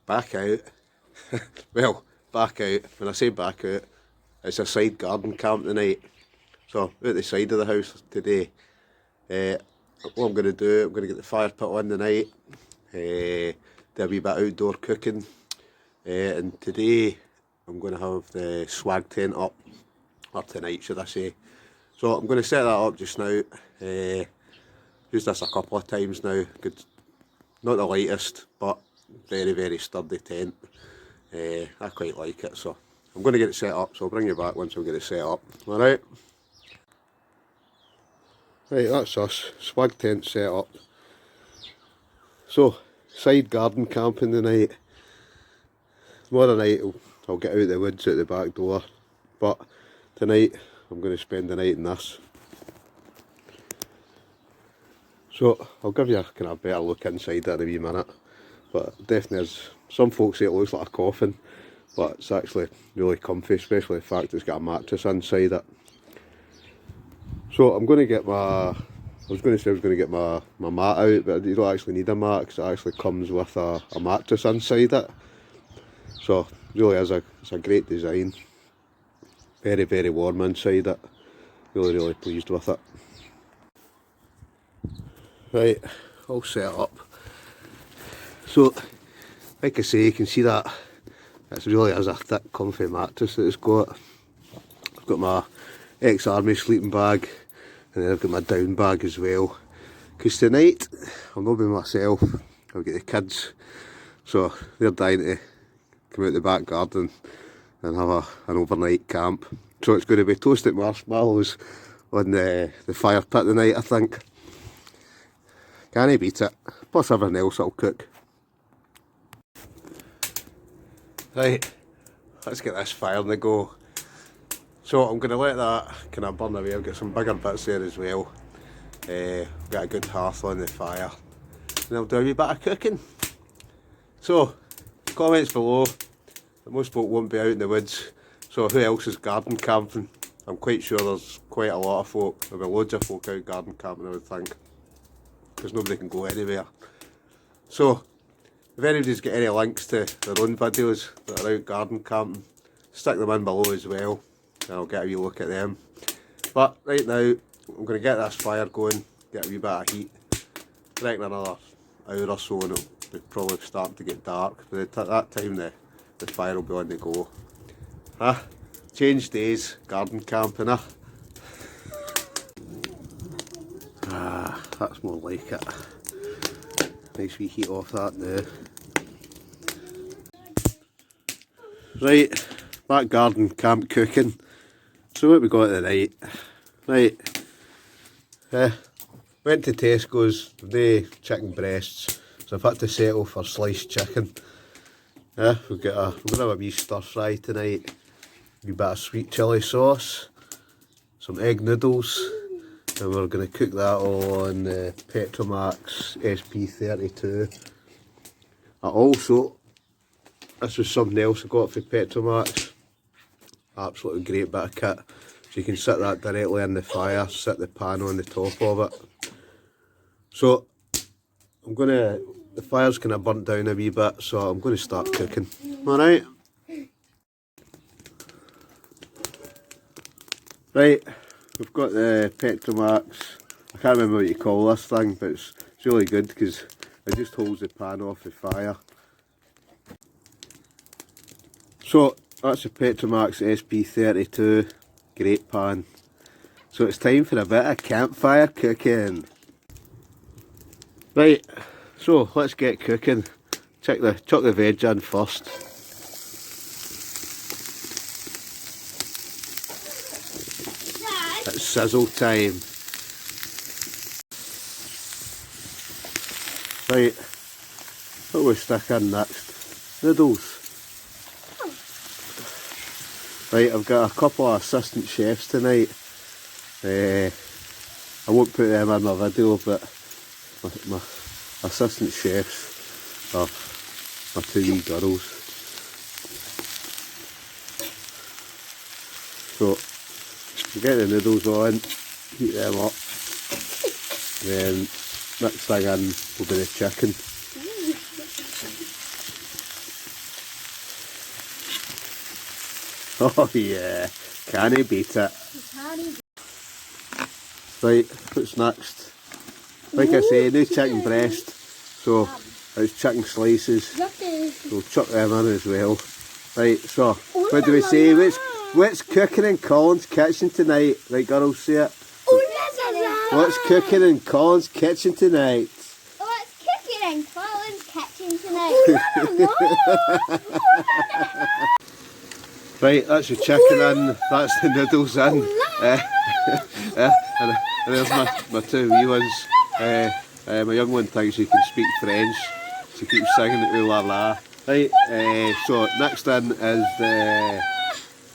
back out. Well, back out. When I say back out, it's a side garden camp tonight. So out the side of the house today. What I'm going to do, I'm going to get the fire put on tonight. Do a wee bit outdoor cooking. And today I'm going to have the swag tent up, or tonight should I say. So I'm going to set that up just now. Used this a couple of times now. Good, not the lightest, but very, very sturdy tent. I quite like it, so I'm going to get it set up, so I'll bring you back once we get it set up. Alright? Right, that's us. Swag tent set up. So, side garden camping tonight. Tomorrow night I'll get out the woods out the back door, but tonight I'm going to spend the night in this. So I'll give you a kind of better look inside in a wee minute, but definitely is, some folks say it looks like a coffin, but it's actually really comfy, especially the fact it's got a mattress inside it. So I'm going to get I was going to get my mat out, but you don't actually need a mat because it actually comes with a mattress inside it. So it really is it's a great design. Very, very warm inside it. Really, really pleased with it. Right, all set up. So, like I say, you can see that it really is a thick, comfy mattress that it's got. I've got my ex-army sleeping bag, and then I've got my down bag as well. Because tonight, I'll not be myself, I'll get the kids, so they're dying to come out the back garden and have an overnight camp. So it's going to be toasted marshmallows on the fire pit tonight, I think. Can't beat it. Plus everything else I'll cook. Right, let's get this fire on the go. So I'm going to let that kind of burn away. I've got some bigger bits there as well. Got a good hearth on the fire. And I'll do a wee bit of cooking. So, comments below. Most folk won't be out in the woods. So who else is garden camping? I'm quite sure there's quite a lot of folk. There'll be loads of folk out garden camping, I would think. Because nobody can go anywhere. So, if anybody's got any links to their own videos that are out garden camping, stick them in below as well, and I'll get a wee look at them. But right now, I'm going to get this fire going, get a wee bit of heat. I reckon another hour or so and it'll be probably starting to get dark. By that time the fire will be on the go. Change days, garden camping, that's more like it. Nice wee heat off that now. Right, back garden camp cooking. So what we got tonight? Right, went to Tesco's, they chicken breasts, so I've had to settle for sliced chicken. We're going to have a wee stir fry tonight, a wee bit of sweet chilli sauce, some egg noodles, and we're going to cook that all on the Petromax SP32. Also, this was something else I got for Petromax, absolutely great bit of kit. So you can set that directly in the fire, set the pan on the top of it. So, the fire's kind of burnt down a wee bit, so I'm going to start cooking. Alright? Right, we've got the Petromax. I can't remember what you call this thing, but it's really good because it just holds the pan off the fire. So, that's the Petromax SP32, great pan. So it's time for a bit of campfire cooking. Right, so let's get cooking. Chuck the veg in first. It's sizzle time. Right, what will we stick in next? Noodles. Right, I've got a couple of assistant chefs tonight. I won't put them in my video, but my assistant chefs are my two wee girls. So, get the noodles on, heat them up, then next thing in will be the chicken. Oh yeah, can he beat it? Right, what's next? Like I say, no chicken breast, so it's chicken slices. So chuck them in as well. Right, so what do we say? What's cooking in Colin's kitchen tonight? Right, girls, say it. What's cooking in Colin's kitchen tonight? What's cooking in Colin's kitchen tonight? Right, that's the chicken in, that's the noodles in. And there's my two wee ones. My young one thinks she can speak French. She keeps singing it ooh la la. Right, so next in is the,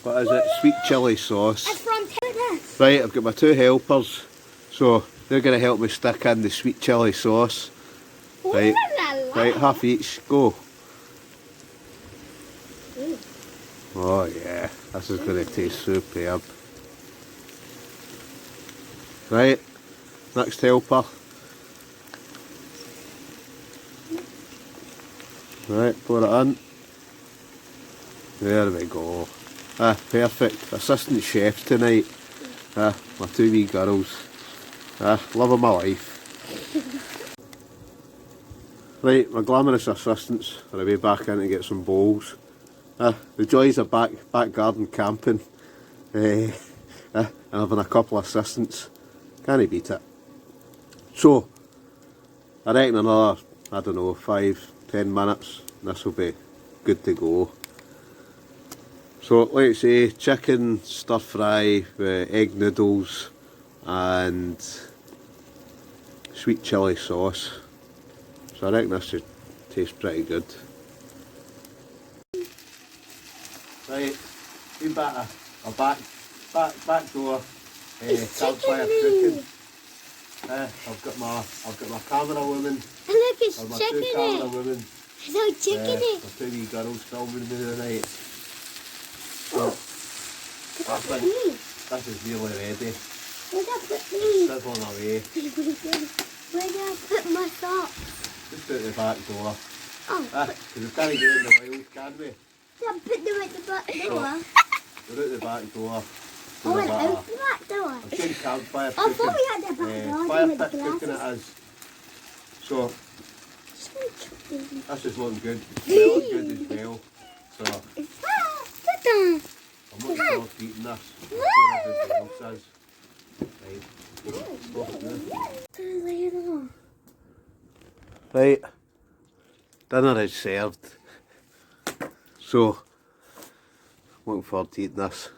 what is it, sweet chilli sauce. It's from Texas. Right, I've got my two helpers. So they're going to help me stick in the sweet chilli sauce. Right, right, half each, go. Oh yeah, this is going to taste superb. Right, next helper. Right, pour it in. There we go. Perfect. Assistant chefs tonight. My two wee girls. Love of my life. Right, my glamorous assistants are away back in to get some bowls. The joys of back garden camping. And having a couple of assistants. Can't he beat it? So, I reckon another, I don't know, 5-10 minutes, this will be good to go. So, like I say, chicken stir fry with egg noodles and sweet chilli sauce. So I reckon this should taste pretty good. Right, been back a back door. Campfire cooking. I've got my camera woman. Look, it's My chicken. two camera women. It's so chicken. My two wee girls filming me tonight. So, I think this is really ready. Where do I put these? Sizzling away. Where do I put my socks? Just out the back door. Oh. Because we can't get in the wild, can we? I put them at the back door. We're out the back door. Oh, and out the back door. I'm saying campfire I cooking. thought we had the back door. Fire with the pit cooking it glasses. is. So, this is looking good. Smelling good as well. So, I'm looking forward to eating this. I'm sure everybody else is. Right, dinner is served. So, looking forward to eating this.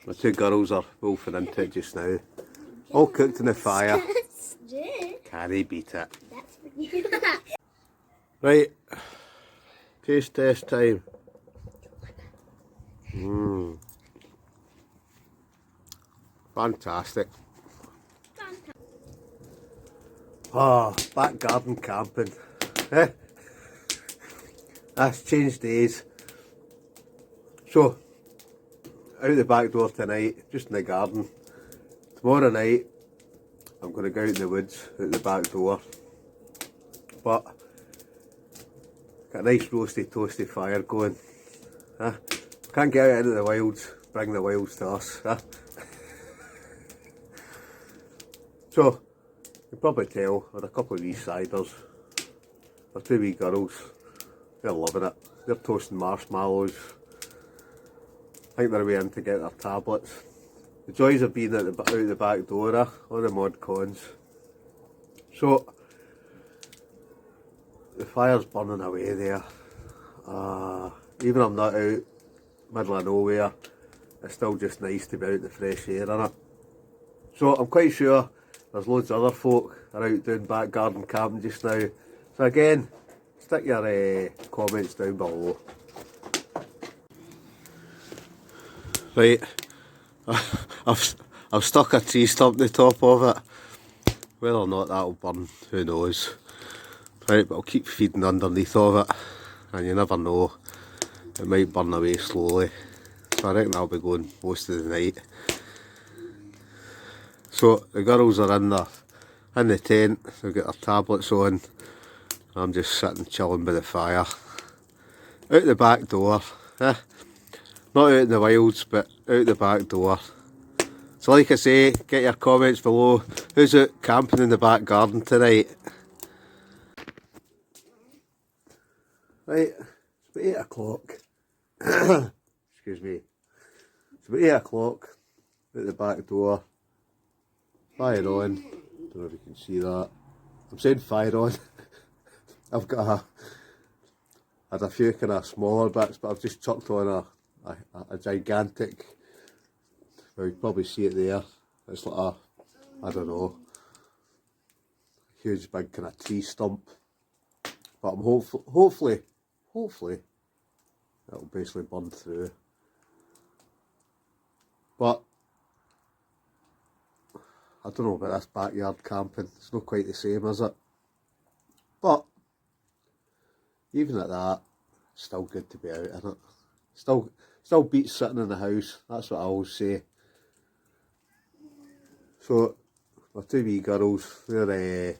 My two girls are wolfing into it just now. All cooked in the fire. Can he beat it? That's for you. Right, taste test time. Fantastic. Oh, back garden camping. That's changed days. So, out the back door tonight, just in the garden. Tomorrow night, I'm going to go out in the woods, out the back door. But, got a nice roasty toasty fire going. Can't get out into the wilds, bring the wilds to us. So, you can probably tell, I had a couple of wee ciders. My two wee girls, they're loving it. They're toasting marshmallows. I think they're way in to get their tablets. The joys of being out the back door, all the mod cons. So, the fire's burning away there. Even I'm not out, middle of nowhere, it's still just nice to be out in the fresh air, innit? So I'm quite sure there's loads of other folk are out doing back garden camping just now. So again, stick your comments down below. Right, I've stuck a tree stump on the top of it. Whether or not that'll burn, who knows. Right, but I'll keep feeding underneath of it, and you never know, it might burn away slowly. So I reckon I'll be going most of the night. So the girls are in the tent, they've got their tablets on. I'm just sitting chilling by the fire. Out the back door, Not out in the wilds, but out the back door. So like I say, get your comments below. Who's out camping in the back garden tonight? Right, it's about 8 o'clock. Excuse me. It's about 8 o'clock. Out the back door. Fire on. Don't know if you can see that. I'm saying fire on. I've got had a few kind of smaller bits, but I've just chucked on a gigantic, well, you can probably see it there. It's like a, I don't know, huge big kind of tree stump. But I'm hopefully it'll basically burn through. But I don't know about this backyard camping. It's not quite the same, is it? But even at that, it's still good to be out, isn't it? Still beats sitting in the house. That's what I always say. So my two wee girls, they're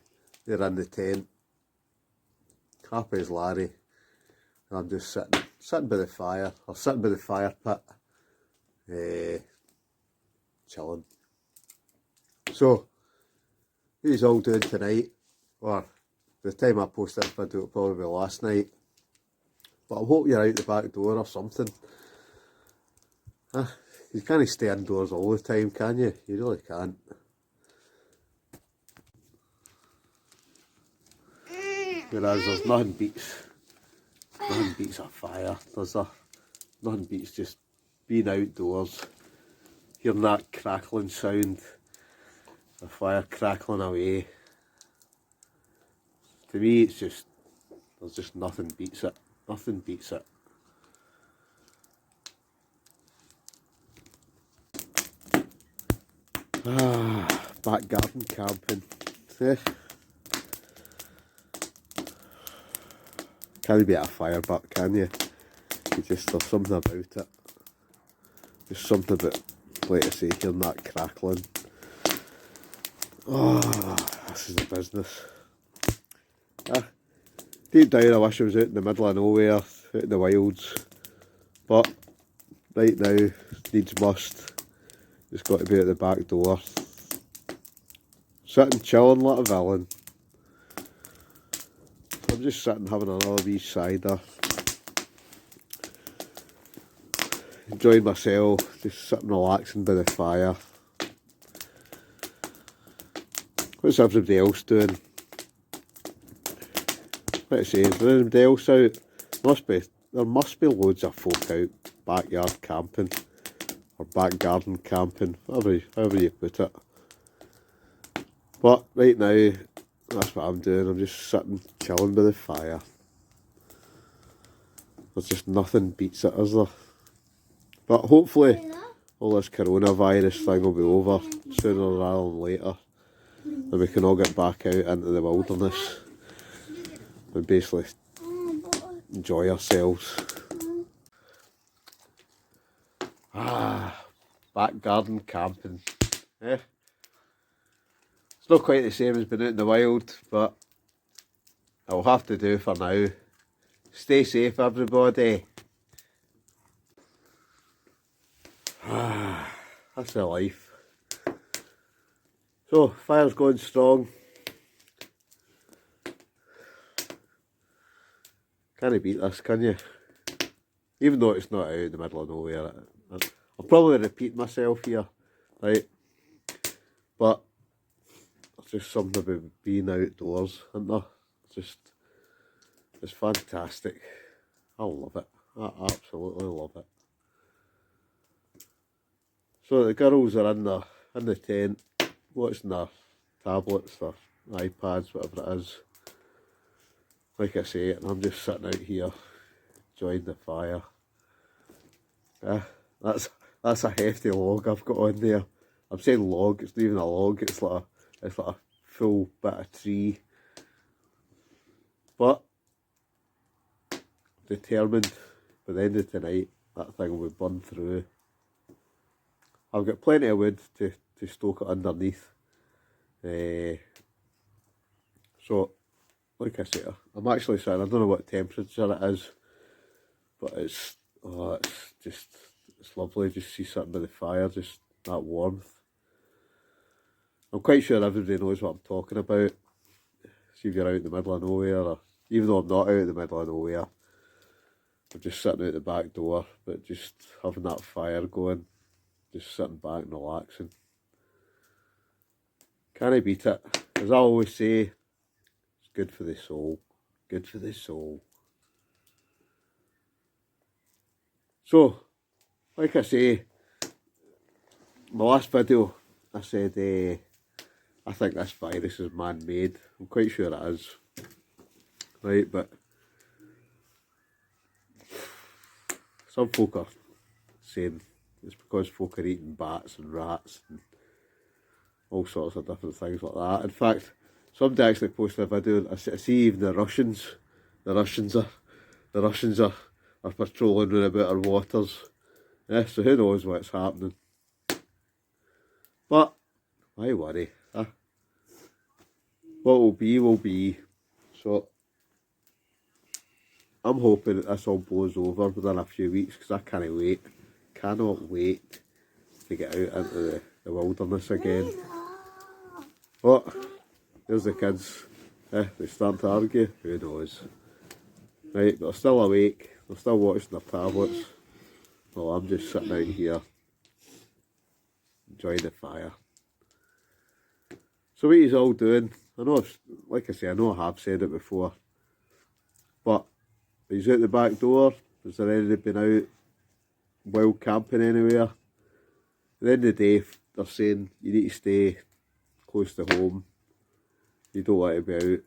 in the tent. Happy as Larry. And I'm just sitting by the fire, or sitting by the fire pit, chilling. So, what are you all doing tonight? Or the time I post this video, it'll probably be last night. But I hope you're out the back door or something. You can't stay indoors all the time, can you? You really can't. Whereas there's nothing beats a fire, does there? Nothing beats just being outdoors, hearing that crackling sound, the fire crackling away. To me, it's just, there's just nothing beats it. Nothing beats it. Back garden camping. Can't be a fire butt, can you? There's something about it. There's something about, like I say, hearing that crackling. Oh, this is the business. Deep down I wish I was out in the middle of nowhere, out in the wilds. But right now, needs must. Just got to be at the back door. Sitting chilling like a villain. I'm just sitting having another wee cider. Enjoying myself, just sitting relaxing by the fire. What's everybody else doing? Like I say, is there anybody else out? There must be loads of folk out backyard camping. Or back garden camping, however you put it. But right now, that's what I'm doing. I'm just sitting, chilling by the fire. There's just nothing beats it, is there? But hopefully, all this coronavirus thing will be over sooner rather than later. And we can all get back out into the wilderness and basically enjoy ourselves. Back garden camping. It's not quite the same as being out in the wild, but it'll have to do for now. Stay safe, everybody. That's the life. So, fire's going strong. Can't beat this, can you? Even though it's not out in the middle of nowhere. I'll probably repeat myself here, right? But there's just something about being outdoors, isn't there? It's fantastic. I love it. I absolutely love it. So the girls are in the tent, watching their tablets, their iPads, whatever it is. Like I say, and I'm just sitting out here, enjoying the fire. That's a hefty log I've got on there. I'm saying log, it's not even a log, it's like a full bit of tree. But determined by the end of tonight that thing will burn through. I've got plenty of wood to stoke it underneath. So like I say, I'm actually sitting, I don't know what temperature it is, but it's It's lovely just see sitting by the fire, just that warmth. I'm quite sure everybody knows what I'm talking about. See if you're out in the middle of nowhere, or even though I'm not out in the middle of nowhere, I'm just sitting out the back door, but just having that fire going, just sitting back and relaxing. Can't I beat it? As I always say, it's good for the soul. Good for the soul. So, like I say, my last video, I said I think this virus is man-made. I'm quite sure it is. Right, but some folk are saying it's because folk are eating bats and rats and all sorts of different things like that. In fact, somebody actually posted a video. I see even the Russians are patrolling around about our waters. Yeah, so who knows what's happening? But why worry? Huh? What will be will be. So I'm hoping that this all blows over within a few weeks, because I can't wait. Cannot wait to get out into the wilderness again. What? There's the kids. They start to argue. Who knows? Right, they're still awake. They're still watching their tablets. Well, I'm just sitting out here, enjoying the fire. So what are you all doing? I know, like I say, I know I have said it before, but are you out the back door? Has there anybody been out wild camping anywhere? At the end of the day, they're saying you need to stay close to home. You don't want to be out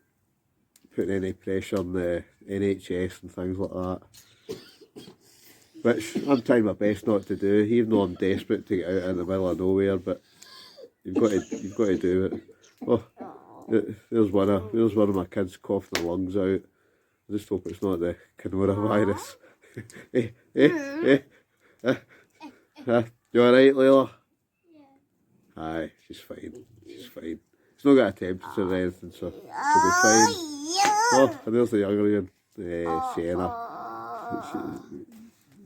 putting any pressure on the NHS and things like that. Which I'm trying my best not to do, even though I'm desperate to get out in the middle of nowhere. But you've got to do it. Oh, there's one of my kids coughing their lungs out. I just hope it's not the coronavirus. You alright, Layla? Yeah. Aye, she's fine. She's fine. She's not got a temperature or anything, so she'll be fine. Oh, and there's the younger one, Sienna.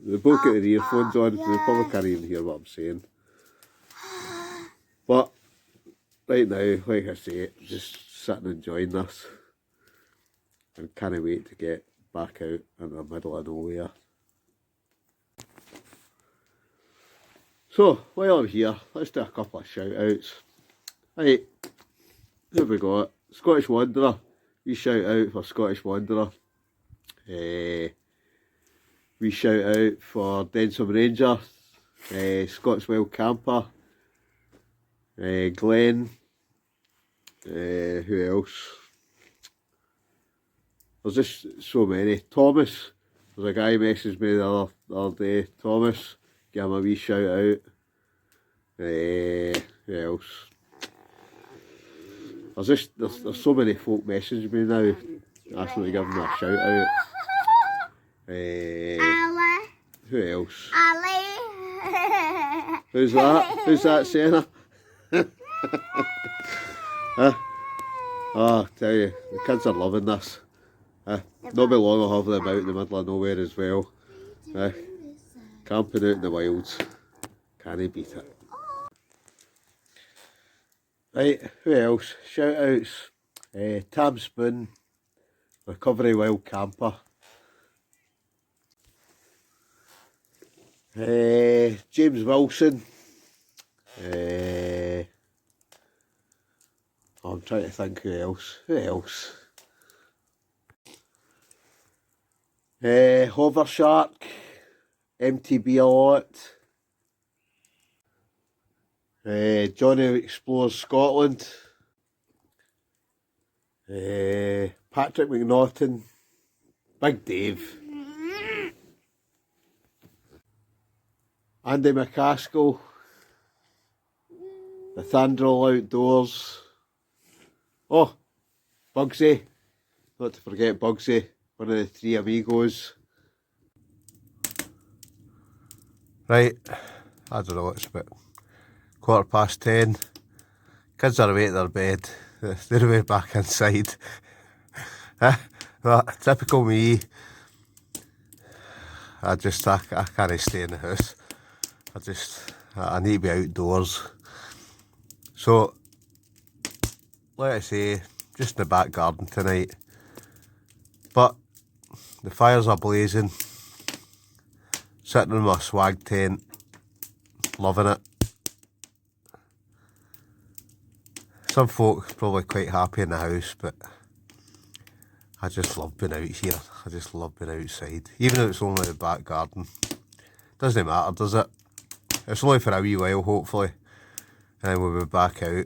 They both got their earphones on, so they probably can't even hear what I'm saying. But right now, like I say, I'm just sitting enjoying this. And can't wait to get back out in the middle of nowhere. So, while I'm here, let's do a couple of shout outs. Right, who have we got? Scottish Wanderer. We shout out for Scottish Wanderer. We shout out for Densham Ranger, Scots Wild Camper, Glenn, who else? There's just so many. Thomas, there's a guy who messaged me the other day. Thomas, give him a wee shout out. Who else? There's so many folk messaging me now, asking me to give them a shout out. Who else? Who's that? Who's that, Sienna? Oh, I tell you, the kids are loving this. Not be long I'll have them out in the middle of nowhere as well. Camping out in the wilds. Can't he beat it? Right, who else? Shout outs. Tam Spoon, Recovery Wild Camper. James Wilson. I'm trying to think who else. Who else? Hover Shark. MTB a lot. Johnny Explores Scotland. Patrick McNaughton. Big Dave. Andy McCaskill. The Thandrel Outdoors. Oh, Bugsy. Not to forget Bugsy, one of the three amigos. Right, I don't know, it's about 10:15. Kids are away at their bed. They're away back inside. But typical me. I can't stay in the house. I need to be outdoors. So, like I say, just in the back garden tonight. But the fires are blazing. Sitting in my swag tent, loving it. Some folk probably quite happy in the house, but I just love being out here. I just love being outside. Even if it's only the back garden. Doesn't matter, does it? It's only for a wee while, hopefully. And then we'll be back out.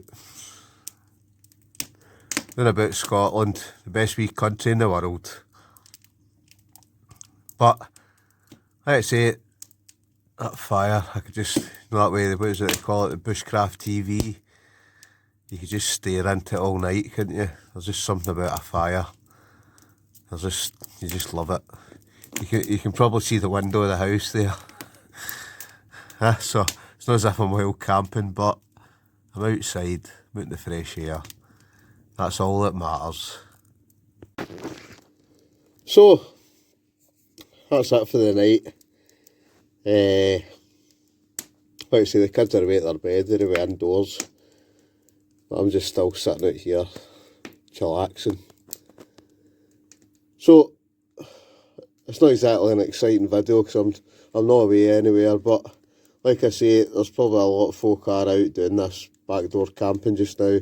Then about Scotland, the best wee country in the world. But, like I say, that fire, I could just, that way, what is it they call it, the bushcraft TV. You could just stare into it all night, couldn't you? There's just something about a fire. You just love it. You can probably see the window of the house there. So it's not as if I'm wild camping, but I'm outside, I'm out in the fresh air. That's all that matters. So that's it for the night. Like I say, the kids are away at their bed, they're away indoors. But I'm just still sitting out here, chillaxing. So it's not exactly an exciting video because I'm not away anywhere, but like I say, there's probably a lot of folk are out doing this backdoor camping just now,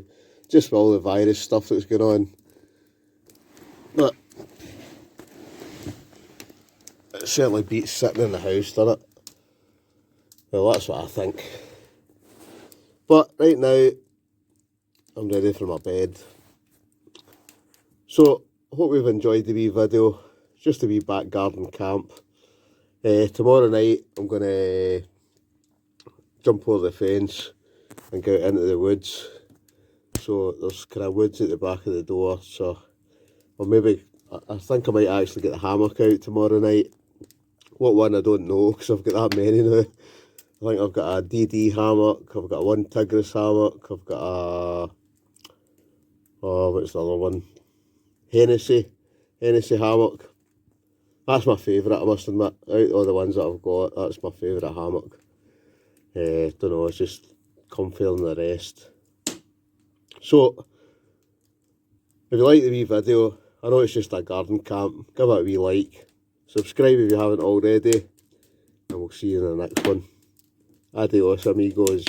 just with all the virus stuff that's going on. But it certainly beats sitting in the house, doesn't it? Well, that's what I think. But right now, I'm ready for my bed. So, hope you've enjoyed the wee video. It's just a wee back garden camp. Tomorrow night, I'm going to jump over the fence and go out into the woods. So there's kind of woods at the back of the door, so or maybe I think I might actually get the hammock out tomorrow night. What one I don't know because I've got that many now. I think I've got a DD hammock, I've got a one Tigris hammock, I've got a what's the other one? Hennessy hammock. That's my favourite, I must admit. Out of all the ones that I've got, that's my favourite hammock. Don't know, it's just comfier than the rest. So, if you like the wee video, I know it's just a garden camp, give it a wee like. Subscribe if you haven't already, and we'll see you in the next one. Adios amigos.